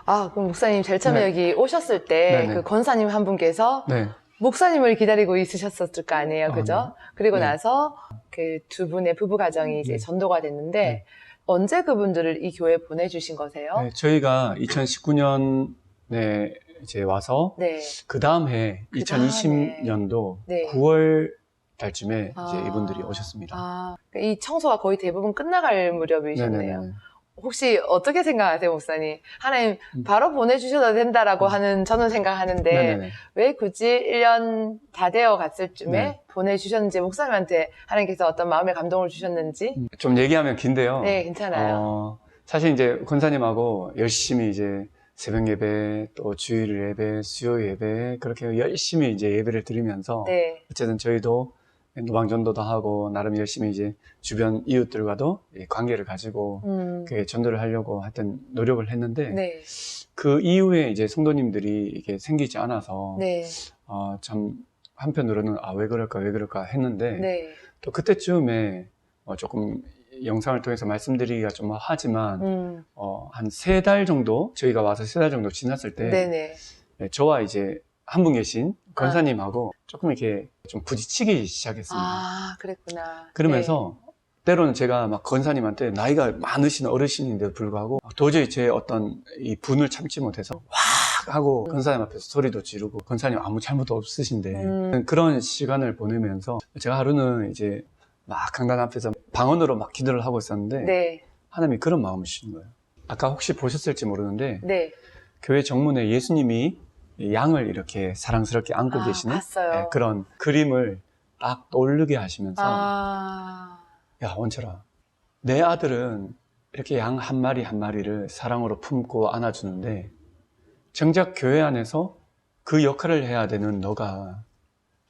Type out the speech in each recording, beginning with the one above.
그럼 목사님 제일 처음에 네. 여기 오셨을 때 네네. 그 권사님 한 분께서 네. 목사님을 기다리고 있으셨을 거 아니에요, 그죠? 네. 그리고 네. 나서 그 두 분의 부부 가정이 이제 네. 전도가 됐는데 네. 언제 그분들을 이 교회에 보내주신 거세요? 네, 저희가 2019년에 이제 와서 네. 그 다음 해 그 다음에. 2020년도 네. 9월 달쯤에 이제 이분들이 오셨습니다. 이 청소가 거의 대부분 끝나갈 무렵이셨네요. 네네네. 혹시 어떻게 생각하세요, 목사님? 하나님 바로 보내주셔도 된다라고 하는 저는 생각하는데 네네네. 왜 굳이 1년 다 되어 갔을 쯤에 네. 보내주셨는지 목사님한테 하나님께서 어떤 마음의 감동을 주셨는지 좀 얘기하면 긴데요. 네, 괜찮아요. 사실 이제 권사님하고 열심히 이제 새벽 예배, 또 주일 예배, 수요 예배 그렇게 열심히 이제 예배를 드리면서 네. 어쨌든 저희도 노방전도도 하고 나름 열심히 이제 주변 이웃들과도 관계를 가지고 그 전도를 하려고 하여튼 노력을 했는데 네. 그 이후에 이제 성도님들이 이게 생기지 않아서 네. 참 한편으로는 왜 그럴까 했는데 네. 또 그때쯤에 조금 영상을 통해서 말씀드리기가 좀 하지만 한 3달 정도 저희가 와서 3달 정도 지났을 때 네네. 저와 이제 한 분 계신 권사님하고 조금 이렇게 좀 부딪히기 시작했습니다. 그랬구나. 그러면서 때로는 제가 막 권사님한테 나이가 많으신 어르신인데도 불구하고 도저히 제 어떤 이 분을 참지 못해서 확 하고 권사님 앞에서 소리도 지르고 권사님 아무 잘못도 없으신데 그런 시간을 보내면서 제가 하루는 이제 막 강단 앞에서 방언으로 막 기도를 하고 있었는데 네. 하나님이 그런 마음을 주시는 거예요. 아까 혹시 보셨을지 모르는데 네. 교회 정문에 예수님이 양을 이렇게 사랑스럽게 안고 계시는 봤어요. 그런 그림을 딱 떠오르게 하시면서 야 원철아, 내 아들은 이렇게 양 한 마리 한 마리를 사랑으로 품고 안아주는데 정작 교회 안에서 그 역할을 해야 되는 너가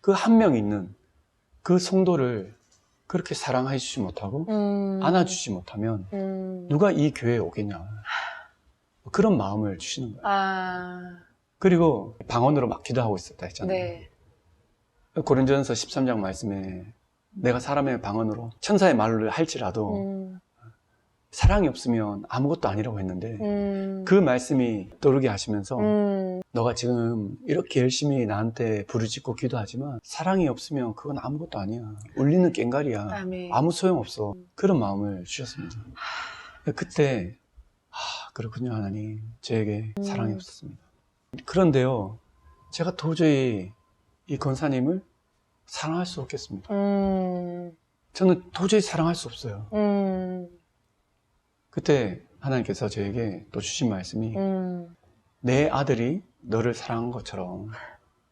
그 한 명 있는 그 성도를 그렇게 사랑해 주지 못하고 안아주지 못하면 누가 이 교회에 오겠냐, 그런 마음을 주시는 거예요. 그리고 방언으로 막 기도하고 있었다 했잖아요. 네. 고린도전서 13장 말씀에 내가 사람의 방언으로 천사의 말을 할지라도 사랑이 없으면 아무것도 아니라고 했는데 그 말씀이 떠오르게 하시면서 너가 지금 이렇게 열심히 나한테 부르짖고 기도하지만 사랑이 없으면 그건 아무것도 아니야. 울리는 꽹과리야. 아멘. 아무 소용없어. 그런 마음을 주셨습니다. 그때 그렇군요 하나님, 저에게 사랑이 없었습니다. 그런데요, 제가 도저히 이 권사님을 사랑할 수 없겠습니다. 저는 도저히 사랑할 수 없어요. 그때 하나님께서 저에게 또 주신 말씀이 내 아들이 너를 사랑한 것처럼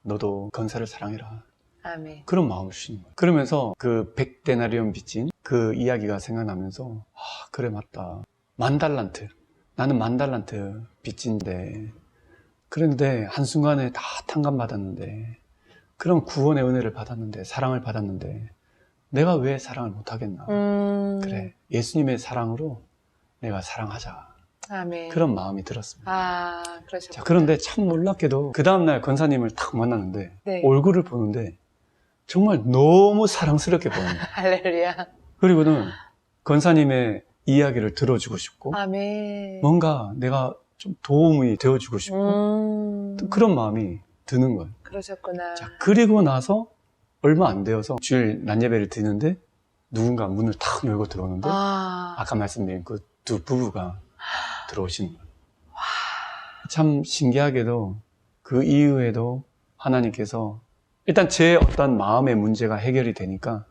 너도 권사를 사랑해라. 아멘. 그런 마음을 주시는 거예요. 그러면서 그 100데나리온 빚진 그 이야기가 생각나면서 그래 맞다. 10,000달란트, 나는 10,000달란트 빚진데 그런데 한순간에 다 탕감받았는데 그런 구원의 은혜를 받았는데 사랑을 받았는데 내가 왜 사랑을 못하겠나. 그래, 예수님의 사랑으로 내가 사랑하자. 아멘. 그런 마음이 들었습니다. 그러셨구나. 자, 그런데 참 놀랍게도 그 다음날 권사님을 딱 만났는데 네. 얼굴을 보는데 정말 너무 사랑스럽게 보여요. 할렐루야. 그리고는 권사님의 이야기를 들어주고 싶고 아멘. 뭔가 내가 좀 도움이 되어주고 싶고 또 그런 마음이 드는 거예요. 그러셨구나. 자, 그리고 나서 얼마 안 되어서 주일 낮 예배를 드리는데 누군가 문을 탁 열고 들어오는데 아까 말씀드린 그 두 부부가 들어오시는 거예요. 참 신기하게도 그 이후에도 하나님께서 일단 제 어떤 마음의 문제가 해결이 되니까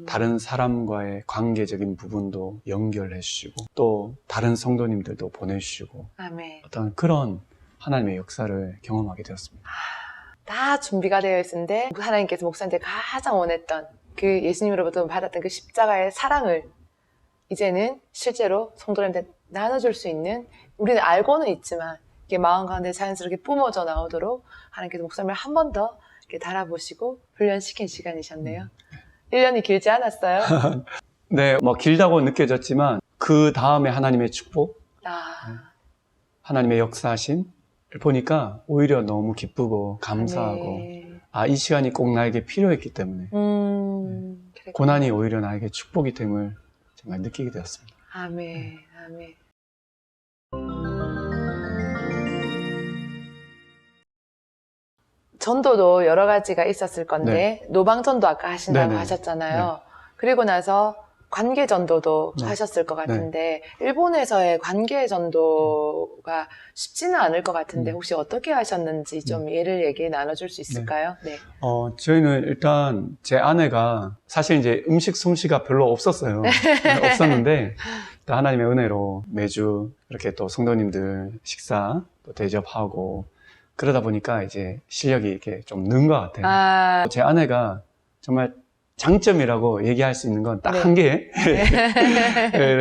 다른 사람과의 관계적인 부분도 연결해 주시고 또 다른 성도님들도 보내주시고 아멘. 어떤 그런 하나님의 역사를 경험하게 되었습니다. 다 준비가 되어 있는데 하나님께서 목사님한테 가장 원했던 그 예수님으로부터 받았던 그 십자가의 사랑을 이제는 실제로 성도님한테 나눠줄 수 있는, 우리는 알고는 있지만 이게 마음 가운데 자연스럽게 뿜어져 나오도록 하나님께서 목사님을 한 번 더 이렇게 달아보시고 훈련시킨 시간이셨네요. 1년이 길지 않았어요? 네, 뭐 길다고 느껴졌지만 그 다음에 하나님의 축복, 하나님의 역사하심 보니까 오히려 너무 기쁘고 감사하고 이 시간이 꼭 나에게 필요했기 때문에 고난이 오히려 나에게 축복이 됨을 정말 느끼게 되었습니다. 아멘. 아멘. 전도도 여러 가지가 있었을 건데 노방전도 아까 하신다고 네네. 하셨잖아요. 그리고 나서 관계전도도 네. 하셨을 것 같은데 일본에서의 관계전도가 쉽지는 않을 것 같은데 혹시 어떻게 하셨는지 좀 예를 얘기 나눠줄 수 있을까요? 네. 저희는 일단 제 아내가 사실 이제 음식 솜씨가 별로 없었어요. 없었는데 또 하나님의 은혜로 매주 이렇게 또 성도님들 식사 또 대접하고 그러다 보니까 이제 실력이 이렇게 좀 는 것 같아요. 제 아내가 정말 장점이라고 얘기할 수 있는 건 딱 네. 한 개.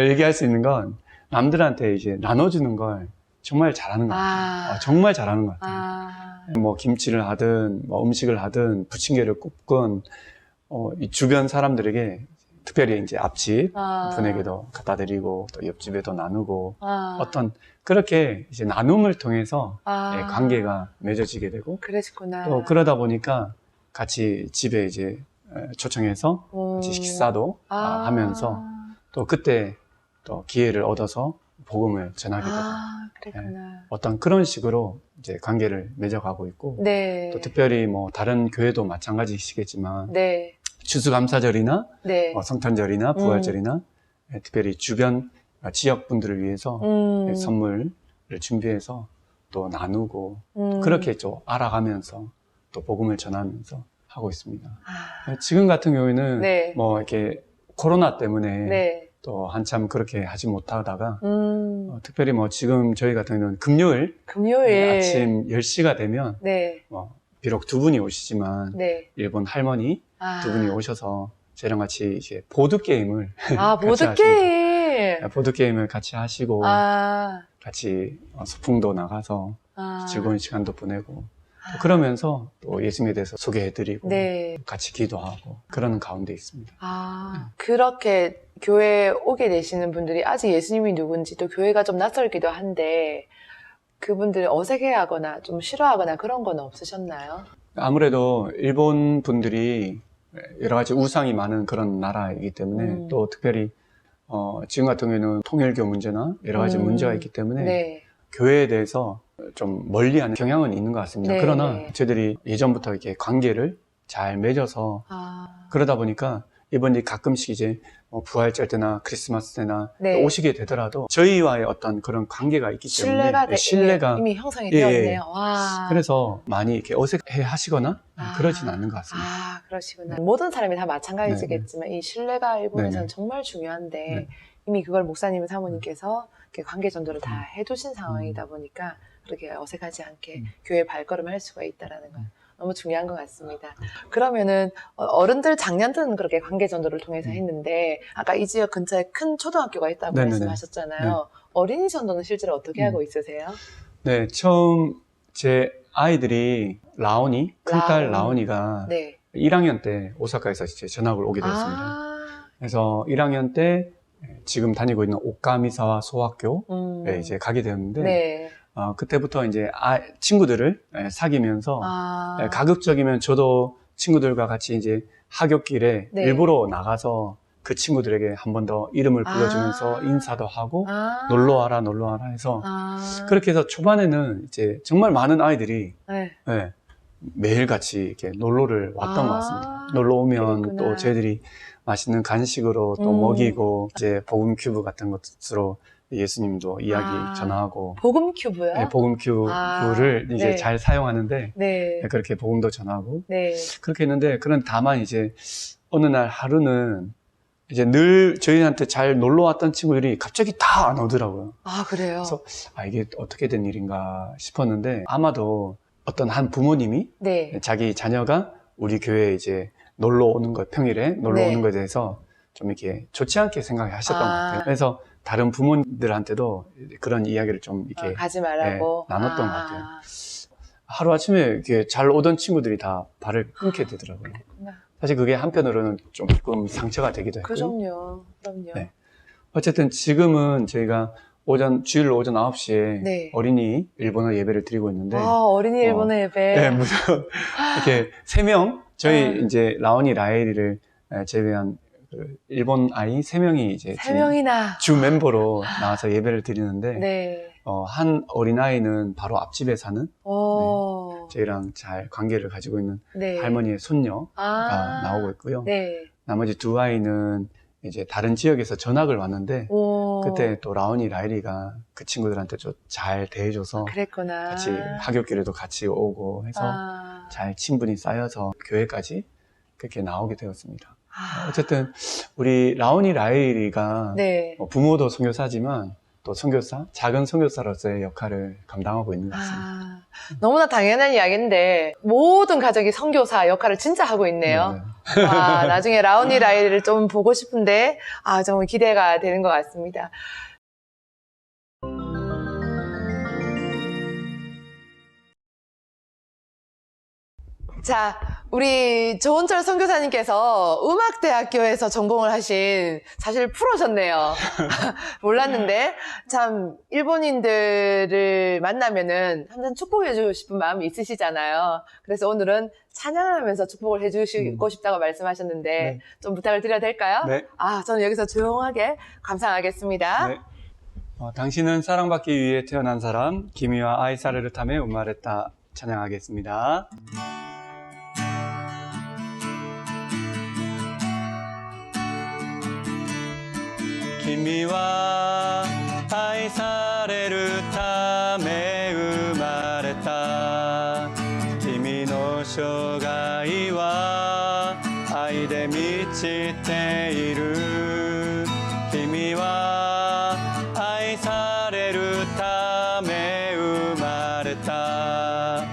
얘기할 수 있는 건 남들한테 이제 나눠주는 걸 정말 잘하는 것 같아요. 정말 잘하는 것 같아요. 뭐 김치를 하든 뭐 음식을 하든 부침개를 굽건 이 주변 사람들에게 특별히 이제 앞집 분에게도 갖다 드리고 또 옆집에도 나누고 어떤 그렇게 이제 나눔을 통해서 관계가 맺어지게 되고 그러시구나. 또 그러다 보니까 같이 집에 이제 초청해서 같이 식사도 하면서 또 그때 또 기회를 얻어서 복음을 전하게 되고 그랬구나. 어떤 그런 식으로 이제 관계를 맺어가고 있고 네. 또 특별히 뭐 다른 교회도 마찬가지시겠지만 네. 추수감사절이나 네. 성탄절이나 부활절이나 특별히 주변 지역 분들을 위해서 선물을 준비해서 또 나누고 그렇게 좀 알아가면서 또 복음을 전하면서 하고 있습니다. 지금 같은 경우에는 네. 뭐 이렇게 코로나 때문에 네. 또 한참 그렇게 하지 못하다가 특별히 뭐 지금 저희 같은 경우는 금요일 아침 10시가 되면 네. 뭐 비록 두 분이 오시지만 네. 일본 할머니 두 분이 오셔서 저랑 같이 이제 보드게임을 보드게임! 보드게임을 같이 하시고 같이 소풍도 나가서 즐거운 시간도 보내고 또 그러면서 또 예수님에 대해서 소개해드리고 네. 같이 기도하고 그러는 가운데 있습니다. 그렇게 교회에 오게 되시는 분들이 아직 예수님이 누군지 또 교회가 좀 낯설기도 한데 그분들 어색해하거나 좀 싫어하거나 그런 건 없으셨나요? 아무래도 일본 분들이 여러 가지 우상이 많은 그런 나라이기 때문에 또 특별히 지금 같은 경우에는 통일교 문제나 여러 가지 문제가 있기 때문에 네. 교회에 대해서 좀 멀리하는 경향은 있는 것 같습니다. 네, 그러나 네. 저희들이 예전부터 이렇게 관계를 잘 맺어서 그러다 보니까 이번에 가끔씩 이제 부활절 때나 크리스마스 때나 네. 오시게 되더라도 저희와의 어떤 그런 관계가 있기 때문에 신뢰가 이미 형성이 되었네요. 그래서 많이 이렇게 어색해 하시거나 그러진 않는 것 같습니다. 그러시구나. 모든 사람이 다 마찬가지겠지만 이 신뢰가 일본에서는 정말 중요한데 이미 그걸 목사님 사모님께서 이렇게 관계 전도를 다 해두신 상황이다 보니까 그렇게 어색하지 않게 교회 발걸음을 할 수가 있다는 건 너무 중요한 것 같습니다. 그러면은 어른들 작년들은 그렇게 관계 전도를 통해서 했는데 아까 이 지역 근처에 큰 초등학교가 있다고 말씀하셨잖아요. 어린이 전도는 실제로 어떻게 하고 있으세요? 네, 처음 제 아이들이 라온이 큰딸 라온이가 1학년 때 오사카에서 이제 전학을 오게 되었습니다. 그래서 1학년 때 지금 다니고 있는 오카미사와 소학교에 이제 가게 되었는데 그때부터 이제 친구들을 사귀면서 가급적이면 저도 친구들과 같이 이제 하굣길에 일부러 나가서 그 친구들에게 한 번 더 이름을 불러주면서 인사도 하고 놀러와라 해서 그렇게 해서 초반에는 이제 정말 많은 아이들이 매일같이 이렇게 놀러를 왔던 것 같습니다. 놀러 오면 또 저희들이 맛있는 간식으로 또 먹이고 이제 복음 큐브 같은 것으로 예수님도 이야기 전하고 복음 큐브요? 네, 복음 큐브를 이제 잘 사용하는데 그렇게 복음도 전하고 그렇게 했는데 다만 이제 어느 날 하루는 이제 늘 저희한테 잘 놀러 왔던 친구들이 갑자기 다 안 오더라고요. 그래요? 그래서 이게 어떻게 된 일인가 싶었는데 아마도 어떤 한 부모님이 자기 자녀가 우리 교회에 이제 놀러 오는 것 평일에 놀러 오는 것에 대해서 좀 이렇게 좋지 않게 생각하셨던 것 같아요. 그래서 다른 부모님들한테도 그런 이야기를 좀 이렇게 가지 말라고 나눴던 것 같아요. 하루 아침에 이렇게 잘 오던 친구들이 다 발을 끊게 되더라고요. 사실 그게 한편으로는 조금 상처가 되기도 했고요. 그럼요. 네. 어쨌든 지금은 저희가 주일 오전 9시에 어린이 일본어 예배를 드리고 있는데 어린이 일본어 예배. 네, 무슨 이렇게 3명 저희 이제 라온이 라엘이를 제외한 일본 아이 3명이 이제 3명이나 주 멤버로 나와서 예배를 드리는데 한 어린아이는 바로 앞집에 사는 저희랑 잘 관계를 가지고 있는 네. 할머니의 손녀가 나오고 있고요. 네. 나머지 두 아이는 이제 다른 지역에서 전학을 왔는데 그때 또 라온이 라일이가 그 친구들한테 좀 잘 대해줘서 그랬구나. 같이 하굣길에도 같이 오고 해서 잘 친분이 쌓여서 교회까지 그렇게 나오게 되었습니다. 어쨌든 우리 라온이 라일이가 네. 부모도 선교사지만 또 선교사, 작은 선교사로서의 역할을 감당하고 있는 것 같습니다. 너무나 당연한 이야기인데 모든 가족이 선교사 역할을 진짜 하고 있네요. 네. 나중에 라온이 라일을 좀 보고 싶은데 정말 기대가 되는 것 같습니다. 자, 우리 조은철 선교사님께서 음악대학교에서 전공을 하신 사실 프로셨네요. 몰랐는데 참 일본인들을 만나면은 항상 축복해 주고 싶은 마음이 있으시잖아요. 그래서 오늘은 찬양을 하면서 축복을 해 주시고 싶다고 말씀하셨는데 네. 좀 부탁을 드려도 될까요? 네. 저는 여기서 조용하게 감상하겠습니다. 네. 당신은 사랑받기 위해 태어난 사람, 기미와 아이사르를 탐해 음말했다 찬양하겠습니다.君は愛されるため生まれた君の生涯は愛で満ちている君は愛されるため生まれた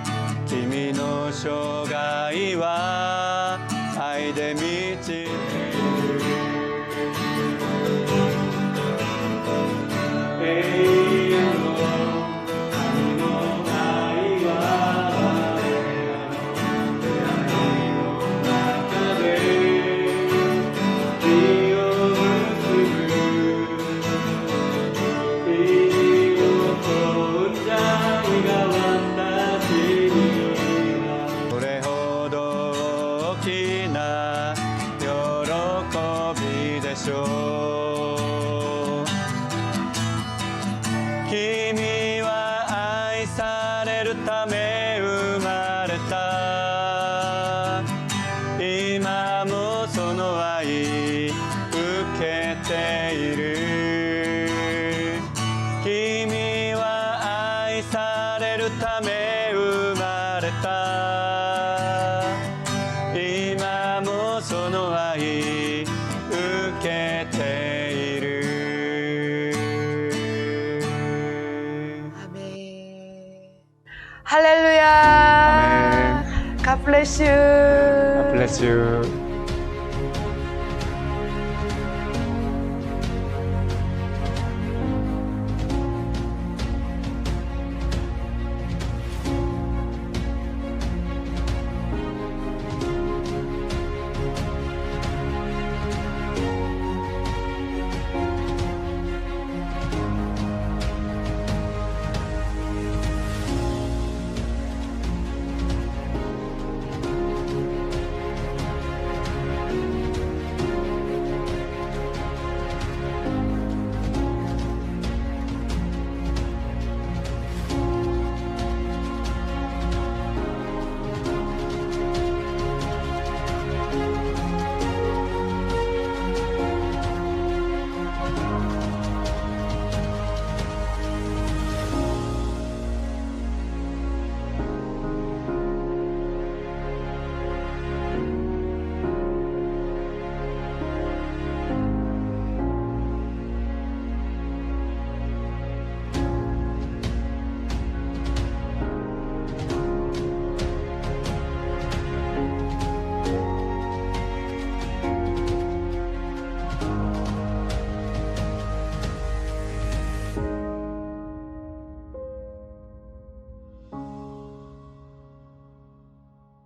君の生涯は愛で満ちている君は愛されるため生まれた今もその愛受けている君は愛されるため生まれた今もその愛受けている할렐루야. 아멘. God bless you. God bless you.